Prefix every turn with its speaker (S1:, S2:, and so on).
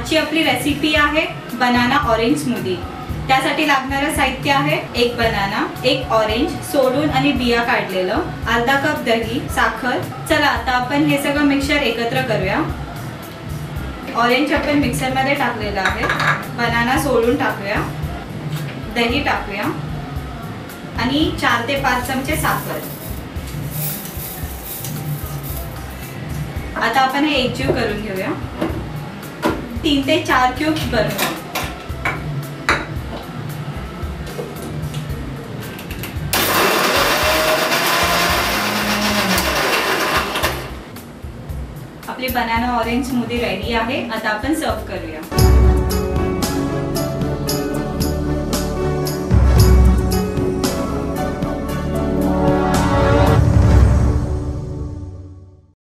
S1: आजची आपली रेसिपी आहे बनाना ऑरेंज स्मूदी। त्यासाठी लागणारे साहित्य आहे एक बनाना, एक ऑरेंज सोडून आणि बिया काढलेलं, अर्धा कप दही, साखर। चला आता आपण हे सगळं मिक्सचर एकत्र करूया। ऑरेंज आपण मिक्सर मध्ये टाकलेलं आहे, बनाना सोडून टाकूया, दही टाकूया आणि 4 ते 5 चमचे साखर। आता आपण हे एकजीव करून घेऊया। 3 ते 4 क्यूब्स बनवू। आपली बनाना ऑरेंज स्मूदी रेडी आहे। आता आपण सर्व करूया।